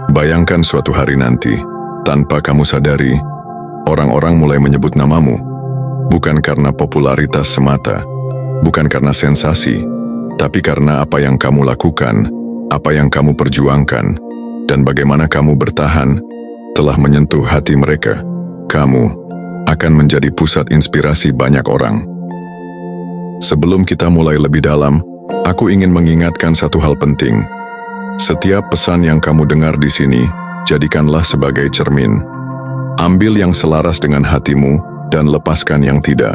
Bayangkan suatu hari nanti, tanpa kamu sadari, orang-orang mulai menyebut namamu, bukan karena popularitas semata, bukan karena sensasi, tapi karena apa yang kamu lakukan, apa yang kamu perjuangkan, dan bagaimana kamu bertahan, telah menyentuh hati mereka. Kamu akan menjadi pusat inspirasi banyak orang. Sebelum kita mulai lebih dalam, aku ingin mengingatkan satu hal penting. Setiap pesan yang kamu dengar di sini, jadikanlah sebagai cermin. Ambil yang selaras dengan hatimu dan lepaskan yang tidak.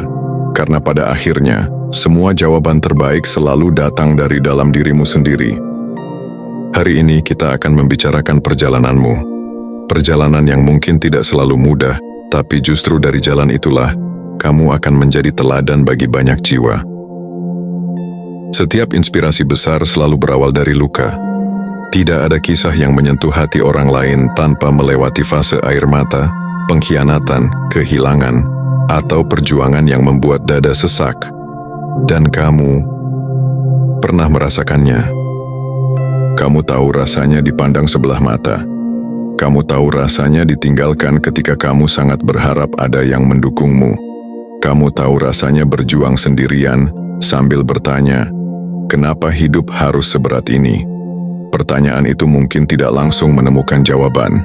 Karena pada akhirnya, semua jawaban terbaik selalu datang dari dalam dirimu sendiri. Hari ini kita akan membicarakan perjalananmu. Perjalanan yang mungkin tidak selalu mudah, tapi justru dari jalan itulah, kamu akan menjadi teladan bagi banyak jiwa. Setiap inspirasi besar selalu berawal dari luka. Tidak ada kisah yang menyentuh hati orang lain tanpa melewati fase air mata, pengkhianatan, kehilangan, atau perjuangan yang membuat dada sesak. Dan kamu pernah merasakannya. Kamu tahu rasanya dipandang sebelah mata. Kamu tahu rasanya ditinggalkan ketika kamu sangat berharap ada yang mendukungmu. Kamu tahu rasanya berjuang sendirian sambil bertanya, kenapa hidup harus seberat ini? Pertanyaan itu mungkin tidak langsung menemukan jawaban.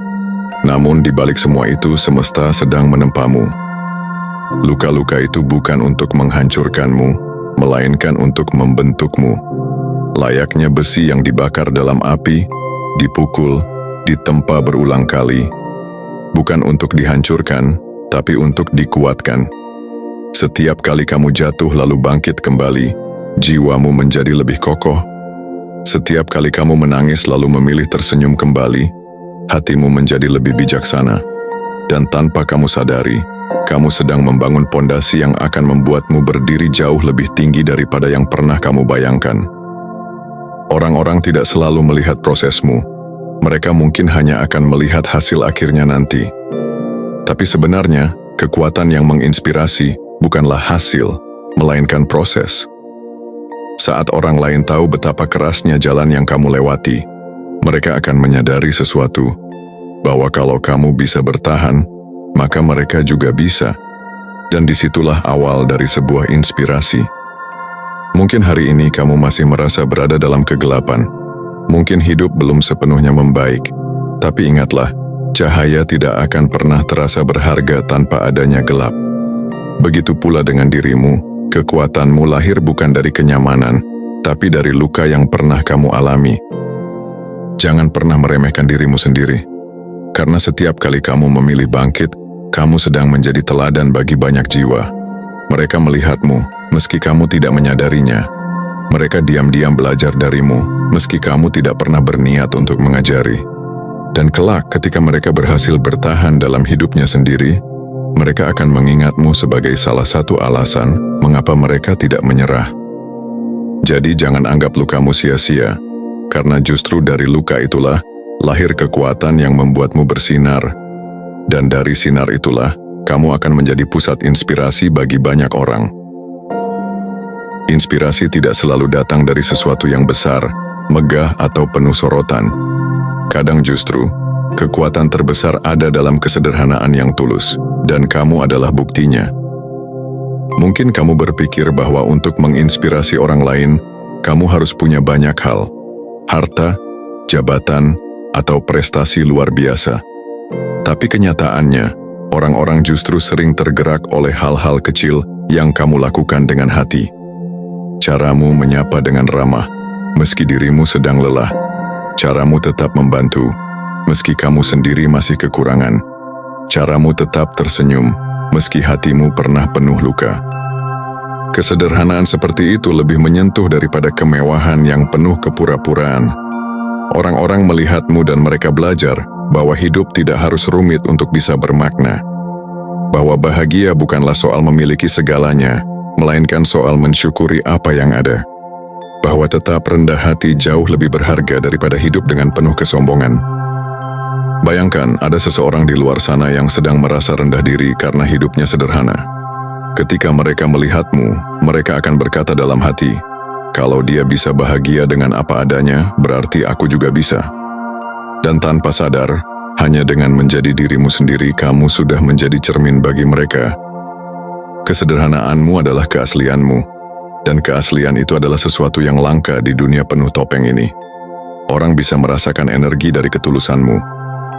Namun di balik semua itu semesta sedang menempamu. Luka-luka itu bukan untuk menghancurkanmu, melainkan untuk membentukmu. Layaknya besi yang dibakar dalam api, dipukul, ditempa berulang kali. Bukan untuk dihancurkan, tapi untuk dikuatkan. Setiap kali kamu jatuh lalu bangkit kembali, jiwamu menjadi lebih kokoh. Setiap kali kamu menangis lalu memilih tersenyum kembali, hatimu menjadi lebih bijaksana. Dan tanpa kamu sadari, kamu sedang membangun pondasi yang akan membuatmu berdiri jauh lebih tinggi daripada yang pernah kamu bayangkan. Orang-orang tidak selalu melihat prosesmu. Mereka mungkin hanya akan melihat hasil akhirnya nanti. Tapi sebenarnya, kekuatan yang menginspirasi bukanlah hasil, melainkan proses. Saat orang lain tahu betapa kerasnya jalan yang kamu lewati, mereka akan menyadari sesuatu, bahwa kalau kamu bisa bertahan, maka mereka juga bisa. Dan disitulah awal dari sebuah inspirasi. Mungkin hari ini kamu masih merasa berada dalam kegelapan. Mungkin hidup belum sepenuhnya membaik. Tapi ingatlah, cahaya tidak akan pernah terasa berharga tanpa adanya gelap. Begitu pula dengan dirimu, kekuatanmu lahir bukan dari kenyamanan, tapi dari luka yang pernah kamu alami. Jangan pernah meremehkan dirimu sendiri. Karena setiap kali kamu memilih bangkit, kamu sedang menjadi teladan bagi banyak jiwa. Mereka melihatmu, meski kamu tidak menyadarinya. Mereka diam-diam belajar darimu, meski kamu tidak pernah berniat untuk mengajari. Dan kelak ketika mereka berhasil bertahan dalam hidupnya sendiri, mereka akan mengingatmu sebagai salah satu alasan mengapa mereka tidak menyerah. Jadi jangan anggap lukamu sia-sia, karena justru dari luka itulah lahir kekuatan yang membuatmu bersinar. Dan dari sinar itulah, kamu akan menjadi pusat inspirasi bagi banyak orang. Inspirasi tidak selalu datang dari sesuatu yang besar, megah atau penuh sorotan. Kadang justru, kekuatan terbesar ada dalam kesederhanaan yang tulus, dan kamu adalah buktinya. Mungkin kamu berpikir bahwa untuk menginspirasi orang lain, kamu harus punya banyak hal, harta, jabatan, atau prestasi luar biasa. Tapi kenyataannya, orang-orang justru sering tergerak oleh hal-hal kecil yang kamu lakukan dengan hati. Caramu menyapa dengan ramah, meski dirimu sedang lelah. Caramu tetap membantu, meski kamu sendiri masih kekurangan. Caramu tetap tersenyum, meski hatimu pernah penuh luka. Kesederhanaan seperti itu lebih menyentuh daripada kemewahan yang penuh kepura-puraan. Orang-orang melihatmu dan mereka belajar bahwa hidup tidak harus rumit untuk bisa bermakna. Bahwa bahagia bukanlah soal memiliki segalanya, melainkan soal mensyukuri apa yang ada. Bahwa tetap rendah hati jauh lebih berharga daripada hidup dengan penuh kesombongan. Bayangkan ada seseorang di luar sana yang sedang merasa rendah diri karena hidupnya sederhana. Ketika mereka melihatmu, mereka akan berkata dalam hati, kalau dia bisa bahagia dengan apa adanya, berarti aku juga bisa. Dan tanpa sadar, hanya dengan menjadi dirimu sendiri, kamu sudah menjadi cermin bagi mereka. Kesederhanaanmu adalah keaslianmu, dan keaslian itu adalah sesuatu yang langka di dunia penuh topeng ini. Orang bisa merasakan energi dari ketulusanmu.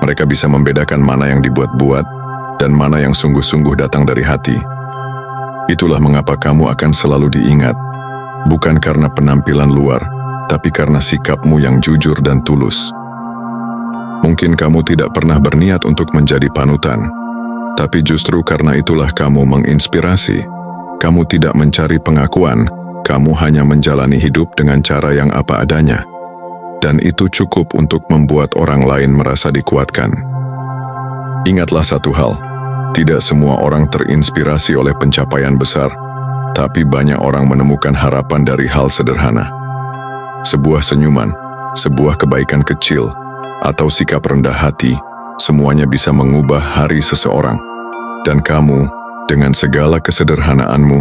Mereka bisa membedakan mana yang dibuat-buat dan mana yang sungguh-sungguh datang dari hati. Itulah mengapa kamu akan selalu diingat, bukan karena penampilan luar, tapi karena sikapmu yang jujur dan tulus. Mungkin kamu tidak pernah berniat untuk menjadi panutan, tapi justru karena itulah kamu menginspirasi. Kamu tidak mencari pengakuan, kamu hanya menjalani hidup dengan cara yang apa adanya. Dan itu cukup untuk membuat orang lain merasa dikuatkan. Ingatlah satu hal, tidak semua orang terinspirasi oleh pencapaian besar, tapi banyak orang menemukan harapan dari hal sederhana. Sebuah senyuman, sebuah kebaikan kecil, atau sikap rendah hati, semuanya bisa mengubah hari seseorang. Dan kamu, dengan segala kesederhanaanmu,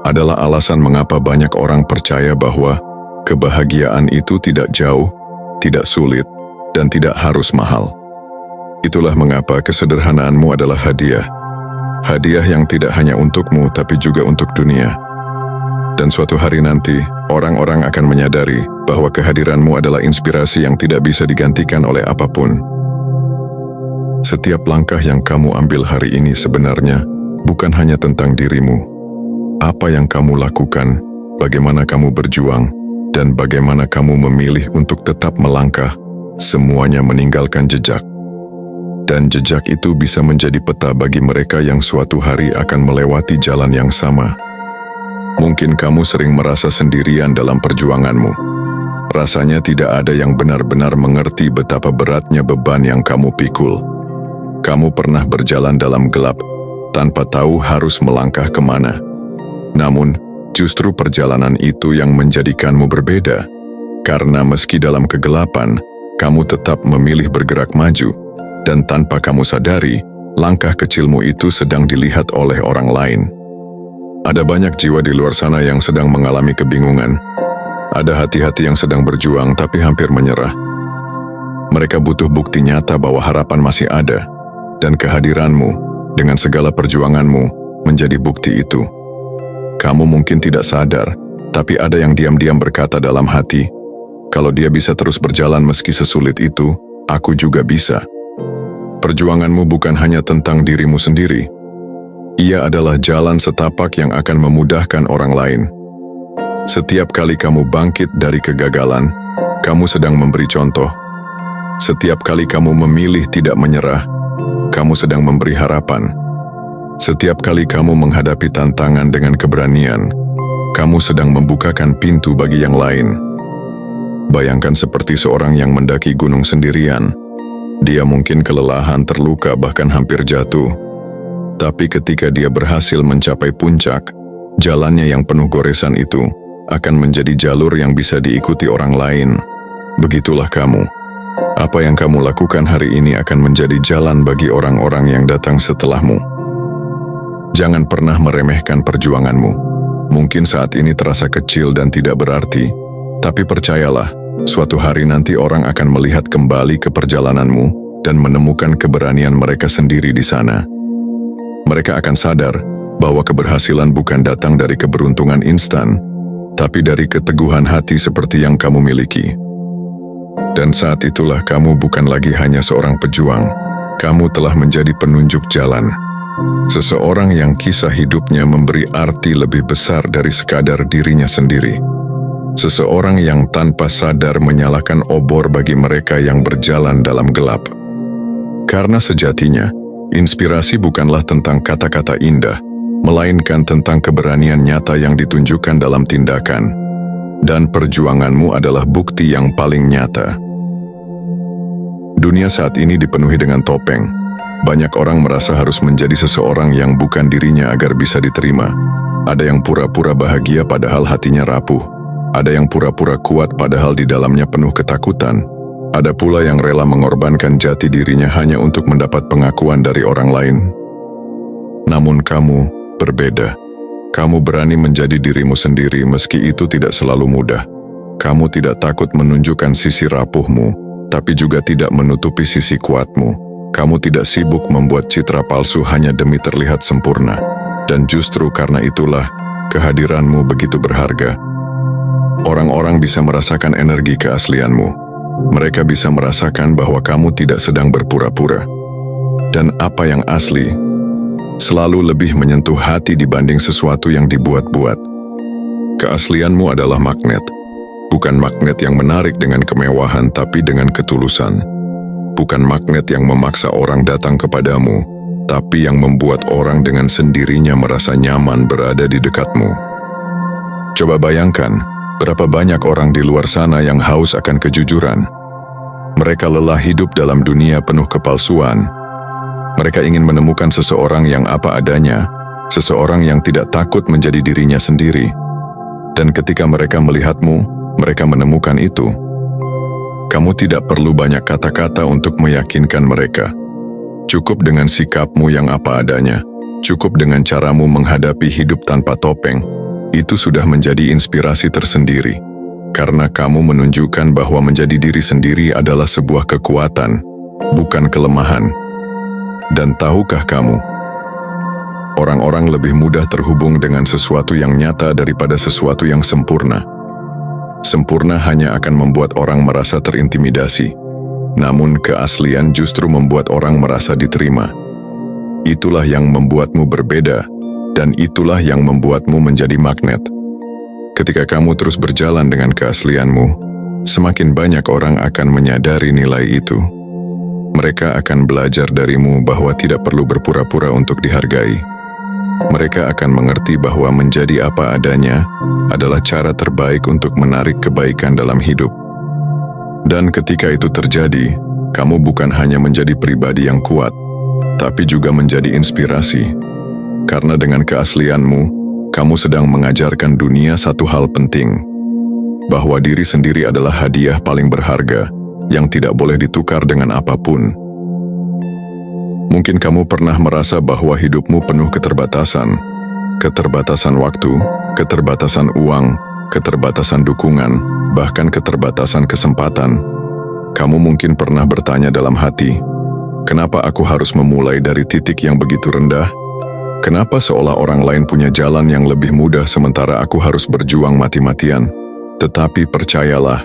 adalah alasan mengapa banyak orang percaya bahwa kebahagiaan itu tidak jauh, tidak sulit, dan tidak harus mahal. Itulah mengapa kesederhanaanmu adalah hadiah. Hadiah yang tidak hanya untukmu, tapi juga untuk dunia. Dan suatu hari nanti, orang-orang akan menyadari bahwa kehadiranmu adalah inspirasi yang tidak bisa digantikan oleh apapun. Setiap langkah yang kamu ambil hari ini sebenarnya bukan hanya tentang dirimu. Apa yang kamu lakukan, bagaimana kamu berjuang, dan bagaimana kamu memilih untuk tetap melangkah, semuanya meninggalkan jejak. Dan jejak itu bisa menjadi peta bagi mereka yang suatu hari akan melewati jalan yang sama. Mungkin kamu sering merasa sendirian dalam perjuanganmu. Rasanya tidak ada yang benar-benar mengerti betapa beratnya beban yang kamu pikul. Kamu pernah berjalan dalam gelap, tanpa tahu harus melangkah kemana. Namun, justru perjalanan itu yang menjadikanmu berbeda. Karena meski dalam kegelapan, kamu tetap memilih bergerak maju. Dan tanpa kamu sadari, langkah kecilmu itu sedang dilihat oleh orang lain. Ada banyak jiwa di luar sana yang sedang mengalami kebingungan. Ada hati-hati yang sedang berjuang tapi hampir menyerah. Mereka butuh bukti nyata bahwa harapan masih ada, dan kehadiranmu dengan segala perjuanganmu menjadi bukti itu. Kamu mungkin tidak sadar, tapi ada yang diam-diam berkata dalam hati, kalau dia bisa terus berjalan meski sesulit itu, aku juga bisa. Perjuanganmu bukan hanya tentang dirimu sendiri. Ia adalah jalan setapak yang akan memudahkan orang lain. Setiap kali kamu bangkit dari kegagalan, kamu sedang memberi contoh. Setiap kali kamu memilih tidak menyerah, kamu sedang memberi harapan. Setiap kali kamu menghadapi tantangan dengan keberanian, kamu sedang membukakan pintu bagi yang lain. Bayangkan seperti seorang yang mendaki gunung sendirian. Dia mungkin kelelahan, terluka, bahkan hampir jatuh. Tapi ketika dia berhasil mencapai puncak, jalannya yang penuh goresan itu akan menjadi jalur yang bisa diikuti orang lain. Begitulah kamu. Apa yang kamu lakukan hari ini akan menjadi jalan bagi orang-orang yang datang setelahmu. Jangan pernah meremehkan perjuanganmu. Mungkin saat ini terasa kecil dan tidak berarti, tapi percayalah, suatu hari nanti orang akan melihat kembali ke perjalananmu dan menemukan keberanian mereka sendiri di sana. Mereka akan sadar bahwa keberhasilan bukan datang dari keberuntungan instan, tapi dari keteguhan hati seperti yang kamu miliki. Dan saat itulah kamu bukan lagi hanya seorang pejuang, kamu telah menjadi penunjuk jalan. Seseorang yang kisah hidupnya memberi arti lebih besar dari sekadar dirinya sendiri. Seseorang yang tanpa sadar menyalakan obor bagi mereka yang berjalan dalam gelap. Karena sejatinya, inspirasi bukanlah tentang kata-kata indah, melainkan tentang keberanian nyata yang ditunjukkan dalam tindakan. Dan perjuanganmu adalah bukti yang paling nyata. Dunia saat ini dipenuhi dengan topeng. Banyak orang merasa harus menjadi seseorang yang bukan dirinya agar bisa diterima. Ada yang pura-pura bahagia padahal hatinya rapuh. Ada yang pura-pura kuat padahal di dalamnya penuh ketakutan. Ada pula yang rela mengorbankan jati dirinya hanya untuk mendapat pengakuan dari orang lain. Namun kamu berbeda. Kamu berani menjadi dirimu sendiri meski itu tidak selalu mudah. Kamu tidak takut menunjukkan sisi rapuhmu, tapi juga tidak menutupi sisi kuatmu. Kamu tidak sibuk membuat citra palsu hanya demi terlihat sempurna. Dan justru karena itulah, kehadiranmu begitu berharga. Orang-orang bisa merasakan energi keaslianmu. Mereka bisa merasakan bahwa kamu tidak sedang berpura-pura. Dan apa yang asli selalu lebih menyentuh hati dibanding sesuatu yang dibuat-buat. Keaslianmu adalah magnet. Bukan magnet yang menarik dengan kemewahan, tapi dengan ketulusan. Bukan magnet yang memaksa orang datang kepadamu, tapi yang membuat orang dengan sendirinya merasa nyaman berada di dekatmu. Coba bayangkan, berapa banyak orang di luar sana yang haus akan kejujuran. Mereka lelah hidup dalam dunia penuh kepalsuan. Mereka ingin menemukan seseorang yang apa adanya, seseorang yang tidak takut menjadi dirinya sendiri. Dan ketika mereka melihatmu, mereka menemukan itu. Kamu tidak perlu banyak kata-kata untuk meyakinkan mereka. Cukup dengan sikapmu yang apa adanya, cukup dengan caramu menghadapi hidup tanpa topeng. Itu sudah menjadi inspirasi tersendiri. Karena kamu menunjukkan bahwa menjadi diri sendiri adalah sebuah kekuatan, bukan kelemahan. Dan tahukah kamu, orang-orang lebih mudah terhubung dengan sesuatu yang nyata daripada sesuatu yang sempurna. Sempurna hanya akan membuat orang merasa terintimidasi, namun keaslian justru membuat orang merasa diterima. Itulah yang membuatmu berbeda, dan itulah yang membuatmu menjadi magnet. Ketika kamu terus berjalan dengan keaslianmu, semakin banyak orang akan menyadari nilai itu. Mereka akan belajar darimu bahwa tidak perlu berpura-pura untuk dihargai. Mereka akan mengerti bahwa menjadi apa adanya adalah cara terbaik untuk menarik kebaikan dalam hidup. Dan ketika itu terjadi, kamu bukan hanya menjadi pribadi yang kuat, tapi juga menjadi inspirasi. Karena dengan keaslianmu, kamu sedang mengajarkan dunia satu hal penting, bahwa diri sendiri adalah hadiah paling berharga yang tidak boleh ditukar dengan apapun. Mungkin kamu pernah merasa bahwa hidupmu penuh keterbatasan. Keterbatasan waktu, keterbatasan uang, keterbatasan dukungan, bahkan keterbatasan kesempatan. Kamu mungkin pernah bertanya dalam hati, kenapa aku harus memulai dari titik yang begitu rendah? Kenapa seolah orang lain punya jalan yang lebih mudah sementara aku harus berjuang mati-matian? Tetapi percayalah,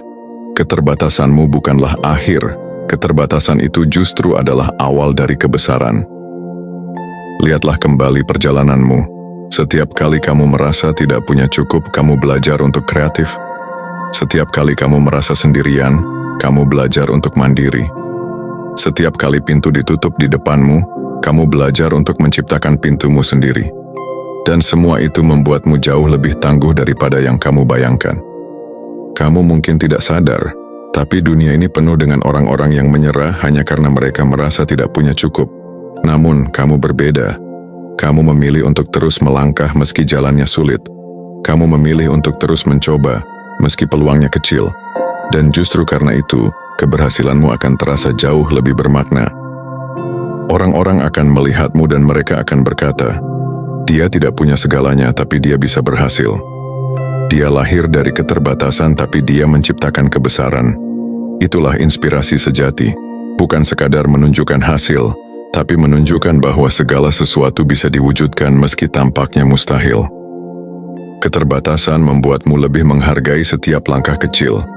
keterbatasanmu bukanlah akhir. Keterbatasan itu justru adalah awal dari kebesaran. Lihatlah kembali perjalananmu. Setiap kali kamu merasa tidak punya cukup, kamu belajar untuk kreatif. Setiap kali kamu merasa sendirian, kamu belajar untuk mandiri. Setiap kali pintu ditutup di depanmu, kamu belajar untuk menciptakan pintumu sendiri. Dan semua itu membuatmu jauh lebih tangguh daripada yang kamu bayangkan. Kamu mungkin tidak sadar, tapi dunia ini penuh dengan orang-orang yang menyerah hanya karena mereka merasa tidak punya cukup. Namun, kamu berbeda. Kamu memilih untuk terus melangkah meski jalannya sulit. Kamu memilih untuk terus mencoba, meski peluangnya kecil. Dan justru karena itu, keberhasilanmu akan terasa jauh lebih bermakna. Orang-orang akan melihatmu dan mereka akan berkata, dia tidak punya segalanya tapi dia bisa berhasil. Dia lahir dari keterbatasan tapi dia menciptakan kebesaran. Itulah inspirasi sejati, bukan sekadar menunjukkan hasil, tapi menunjukkan bahwa segala sesuatu bisa diwujudkan meski tampaknya mustahil. Keterbatasan membuatmu lebih menghargai setiap langkah kecil.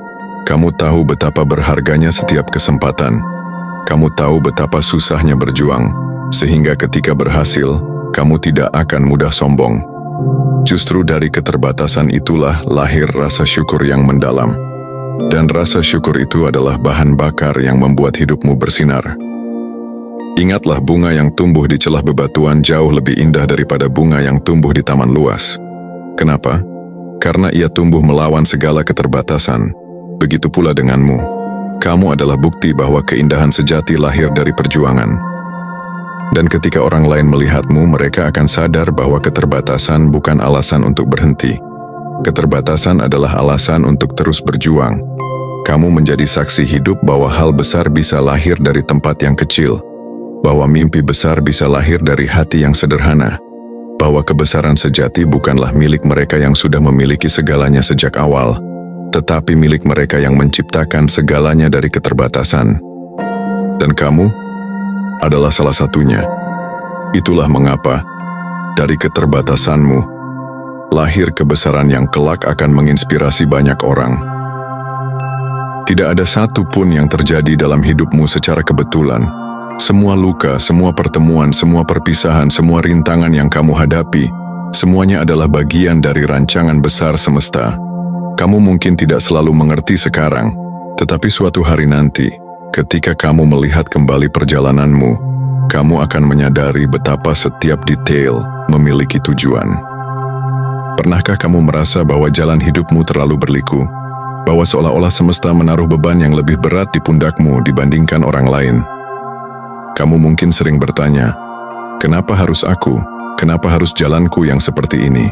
Kamu tahu betapa berharganya setiap kesempatan. Kamu tahu betapa susahnya berjuang, sehingga ketika berhasil, kamu tidak akan mudah sombong. Justru dari keterbatasan itulah lahir rasa syukur yang mendalam. Dan rasa syukur itu adalah bahan bakar yang membuat hidupmu bersinar. Ingatlah, bunga yang tumbuh di celah bebatuan jauh lebih indah daripada bunga yang tumbuh di taman luas. Kenapa? Karena ia tumbuh melawan segala keterbatasan. Begitu pula denganmu. Kamu adalah bukti bahwa keindahan sejati lahir dari perjuangan. Dan ketika orang lain melihatmu, mereka akan sadar bahwa keterbatasan bukan alasan untuk berhenti. Keterbatasan adalah alasan untuk terus berjuang. Kamu menjadi saksi hidup bahwa hal besar bisa lahir dari tempat yang kecil. Bahwa mimpi besar bisa lahir dari hati yang sederhana. Bahwa kebesaran sejati bukanlah milik mereka yang sudah memiliki segalanya sejak awal, tetapi milik mereka yang menciptakan segalanya dari keterbatasan. Dan kamu adalah salah satunya. Itulah mengapa, dari keterbatasanmu, lahir kebesaran yang kelak akan menginspirasi banyak orang. Tidak ada satu pun yang terjadi dalam hidupmu secara kebetulan. Semua luka, semua pertemuan, semua perpisahan, semua rintangan yang kamu hadapi, semuanya adalah bagian dari rancangan besar semesta. Kamu mungkin tidak selalu mengerti sekarang, tetapi suatu hari nanti, ketika kamu melihat kembali perjalananmu, kamu akan menyadari betapa setiap detail memiliki tujuan. Pernahkah kamu merasa bahwa jalan hidupmu terlalu berliku? Bahwa seolah-olah semesta menaruh beban yang lebih berat di pundakmu dibandingkan orang lain? Kamu mungkin sering bertanya, kenapa harus aku? Kenapa harus jalanku yang seperti ini?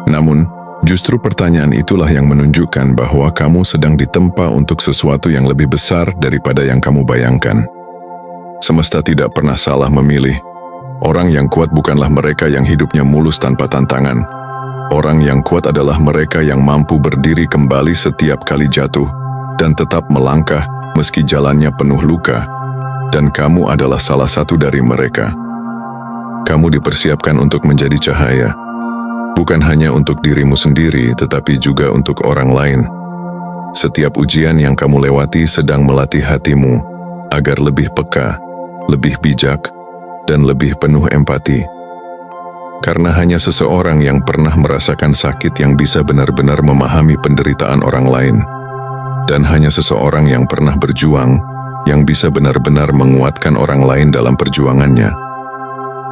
Namun, justru pertanyaan itulah yang menunjukkan bahwa kamu sedang ditempa untuk sesuatu yang lebih besar daripada yang kamu bayangkan. Semesta tidak pernah salah memilih. Orang yang kuat bukanlah mereka yang hidupnya mulus tanpa tantangan. Orang yang kuat adalah mereka yang mampu berdiri kembali setiap kali jatuh dan tetap melangkah meski jalannya penuh luka. Dan kamu adalah salah satu dari mereka. Kamu dipersiapkan untuk menjadi cahaya. Bukan hanya untuk dirimu sendiri, tetapi juga untuk orang lain. Setiap ujian yang kamu lewati sedang melatih hatimu agar lebih peka, lebih bijak, dan lebih penuh empati. Karena hanya seseorang yang pernah merasakan sakit yang bisa benar-benar memahami penderitaan orang lain. Dan hanya seseorang yang pernah berjuang yang bisa benar-benar menguatkan orang lain dalam perjuangannya.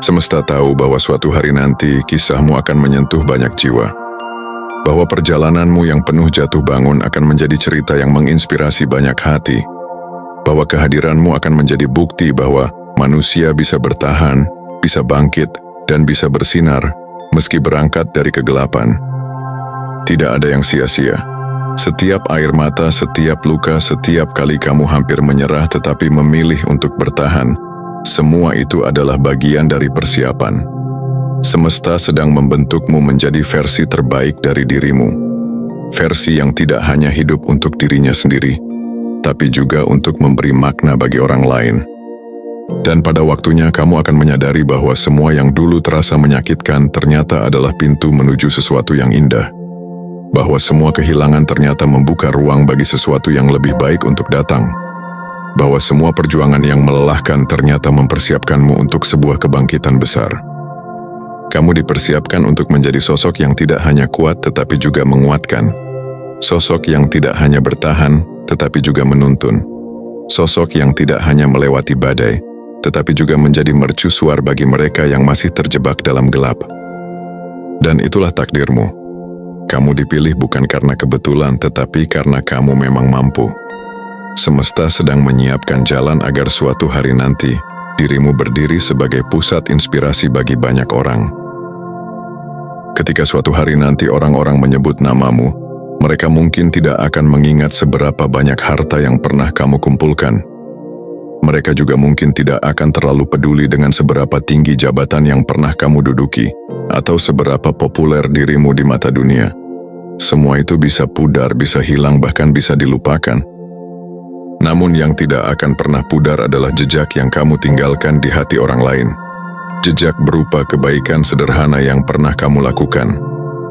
Semesta tahu bahwa suatu hari nanti kisahmu akan menyentuh banyak jiwa. Bahwa perjalananmu yang penuh jatuh bangun akan menjadi cerita yang menginspirasi banyak hati. Bahwa kehadiranmu akan menjadi bukti bahwa manusia bisa bertahan, bisa bangkit, dan bisa bersinar meski berangkat dari kegelapan. Tidak ada yang sia-sia. Setiap air mata, setiap luka, setiap kali kamu hampir menyerah tetapi memilih untuk bertahan, semua itu adalah bagian dari persiapan. Semesta sedang membentukmu menjadi versi terbaik dari dirimu. Versi yang tidak hanya hidup untuk dirinya sendiri, tapi juga untuk memberi makna bagi orang lain. Dan pada waktunya kamu akan menyadari bahwa semua yang dulu terasa menyakitkan ternyata adalah pintu menuju sesuatu yang indah. Bahwa semua kehilangan ternyata membuka ruang bagi sesuatu yang lebih baik untuk datang. Bahwa semua perjuangan yang melelahkan ternyata mempersiapkanmu untuk sebuah kebangkitan besar. Kamu dipersiapkan untuk menjadi sosok yang tidak hanya kuat tetapi juga menguatkan. Sosok yang tidak hanya bertahan tetapi juga menuntun. Sosok yang tidak hanya melewati badai tetapi juga menjadi mercusuar bagi mereka yang masih terjebak dalam gelap. Dan itulah takdirmu. Kamu dipilih bukan karena kebetulan tetapi karena kamu memang mampu. Semesta sedang menyiapkan jalan agar suatu hari nanti dirimu berdiri sebagai pusat inspirasi bagi banyak orang. Ketika suatu hari nanti orang-orang menyebut namamu, mereka mungkin tidak akan mengingat seberapa banyak harta yang pernah kamu kumpulkan. Mereka juga mungkin tidak akan terlalu peduli dengan seberapa tinggi jabatan yang pernah kamu duduki, atau seberapa populer dirimu di mata dunia. Semua itu bisa pudar, bisa hilang, bahkan bisa dilupakan. Namun yang tidak akan pernah pudar adalah jejak yang kamu tinggalkan di hati orang lain. Jejak berupa kebaikan sederhana yang pernah kamu lakukan.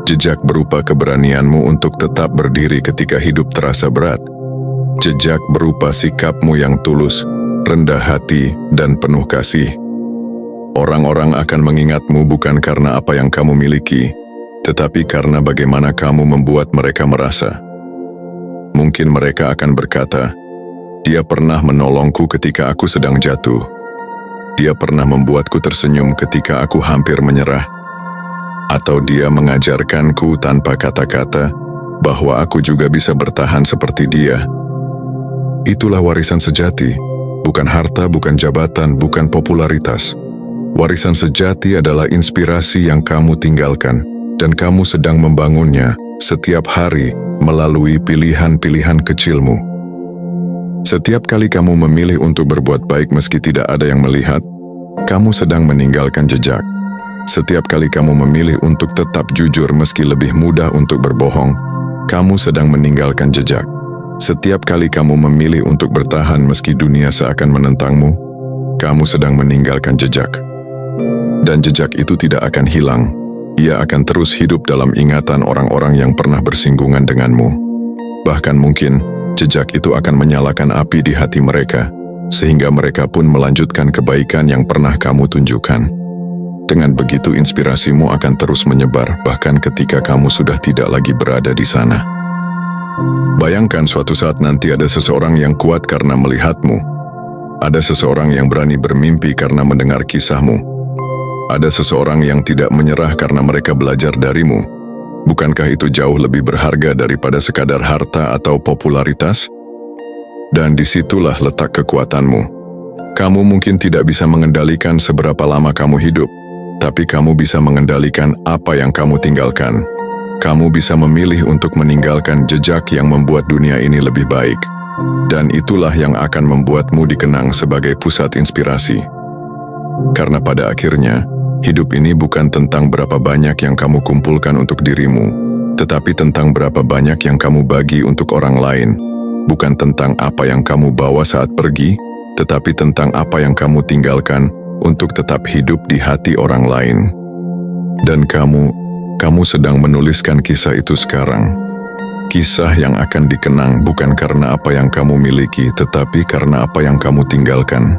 Jejak berupa keberanianmu untuk tetap berdiri ketika hidup terasa berat. Jejak berupa sikapmu yang tulus, rendah hati, dan penuh kasih. Orang-orang akan mengingatmu bukan karena apa yang kamu miliki, tetapi karena bagaimana kamu membuat mereka merasa. Mungkin mereka akan berkata, "Dia pernah menolongku ketika aku sedang jatuh. Dia pernah membuatku tersenyum ketika aku hampir menyerah. Atau dia mengajarkanku tanpa kata-kata bahwa aku juga bisa bertahan seperti dia." Itulah warisan sejati, bukan harta, bukan jabatan, bukan popularitas. Warisan sejati adalah inspirasi yang kamu tinggalkan, dan kamu sedang membangunnya setiap hari melalui pilihan-pilihan kecilmu. Setiap kali kamu memilih untuk berbuat baik meski tidak ada yang melihat, kamu sedang meninggalkan jejak. Setiap kali kamu memilih untuk tetap jujur meski lebih mudah untuk berbohong, Kamu sedang meninggalkan jejak. Setiap kali kamu memilih untuk bertahan meski dunia seakan menentangmu, kamu sedang meninggalkan jejak. Dan jejak itu tidak akan hilang. Ia akan terus hidup dalam ingatan orang-orang yang pernah bersinggungan denganmu. Bahkan mungkin, jejak itu akan menyalakan api di hati mereka, sehingga mereka pun melanjutkan kebaikan yang pernah kamu tunjukkan. Dengan begitu inspirasimu akan terus menyebar, bahkan ketika kamu sudah tidak lagi berada di sana. Bayangkan suatu saat nanti ada seseorang yang kuat karena melihatmu. Ada seseorang yang berani bermimpi karena mendengar kisahmu. Ada seseorang yang tidak menyerah karena mereka belajar darimu. Bukankah itu jauh lebih berharga daripada sekadar harta atau popularitas? Dan disitulah letak kekuatanmu. Kamu mungkin tidak bisa mengendalikan seberapa lama kamu hidup, tapi kamu bisa mengendalikan apa yang kamu tinggalkan. Kamu bisa memilih untuk meninggalkan jejak yang membuat dunia ini lebih baik. Dan itulah yang akan membuatmu dikenang sebagai pusat inspirasi. Karena pada akhirnya, hidup ini bukan tentang berapa banyak yang kamu kumpulkan untuk dirimu, tetapi tentang berapa banyak yang kamu bagi untuk orang lain. Bukan tentang apa yang kamu bawa saat pergi, tetapi tentang apa yang kamu tinggalkan untuk tetap hidup di hati orang lain. Dan kamu sedang menuliskan kisah itu sekarang. Kisah yang akan dikenang bukan karena apa yang kamu miliki, tetapi karena apa yang kamu tinggalkan.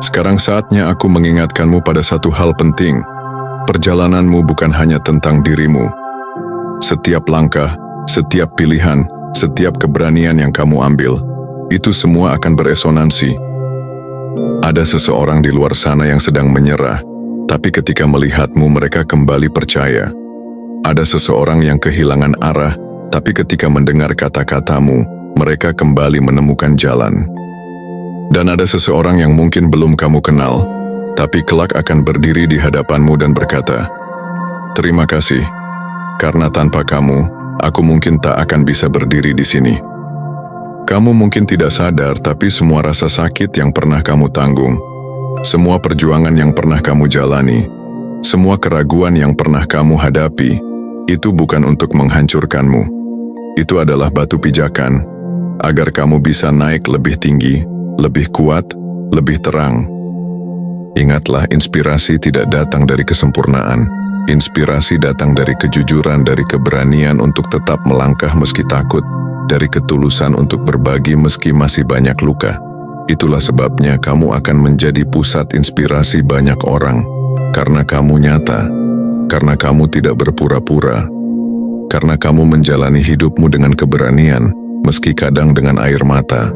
Sekarang saatnya aku mengingatkanmu pada satu hal penting. Perjalananmu bukan hanya tentang dirimu. Setiap langkah, setiap pilihan, setiap keberanian yang kamu ambil, itu semua akan beresonansi. Ada seseorang di luar sana yang sedang menyerah, tapi ketika melihatmu mereka kembali percaya. Ada seseorang yang kehilangan arah, tapi ketika mendengar kata-katamu, mereka kembali menemukan jalan. Dan ada seseorang yang mungkin belum kamu kenal, tapi kelak akan berdiri di hadapanmu dan berkata, "Terima kasih, karena tanpa kamu, aku mungkin tak akan bisa berdiri di sini." Kamu mungkin tidak sadar, tapi semua rasa sakit yang pernah kamu tanggung, semua perjuangan yang pernah kamu jalani, semua keraguan yang pernah kamu hadapi, itu bukan untuk menghancurkanmu. Itu adalah batu pijakan, agar kamu bisa naik lebih tinggi, lebih kuat, lebih terang. Ingatlah, inspirasi tidak datang dari kesempurnaan. Inspirasi datang dari kejujuran, dari keberanian untuk tetap melangkah meski takut, dari ketulusan untuk berbagi meski masih banyak luka. Itulah sebabnya kamu akan menjadi pusat inspirasi banyak orang. Karena kamu nyata, karena kamu tidak berpura-pura, karena kamu menjalani hidupmu dengan keberanian, meski kadang dengan air mata.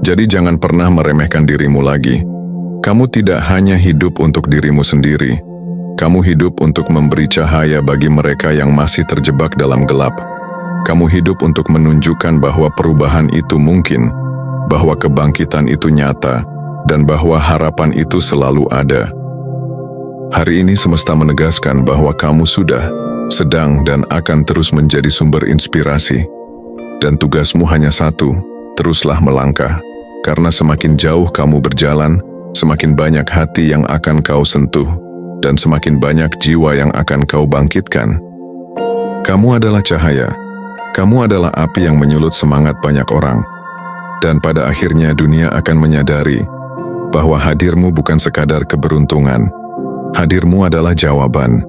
Jadi jangan pernah meremehkan dirimu lagi. Kamu tidak hanya hidup untuk dirimu sendiri. Kamu hidup untuk memberi cahaya bagi mereka yang masih terjebak dalam gelap. Kamu hidup untuk menunjukkan bahwa perubahan itu mungkin, bahwa kebangkitan itu nyata, dan bahwa harapan itu selalu ada. Hari ini semesta menegaskan bahwa kamu sudah, sedang, dan akan terus menjadi sumber inspirasi. Dan tugasmu hanya satu, teruslah melangkah. Karena semakin jauh kamu berjalan, semakin banyak hati yang akan kau sentuh, dan semakin banyak jiwa yang akan kau bangkitkan. Kamu adalah cahaya. Kamu adalah api yang menyulut semangat banyak orang. Dan pada akhirnya dunia akan menyadari bahwa hadirmu bukan sekadar keberuntungan. Hadirmu adalah jawaban.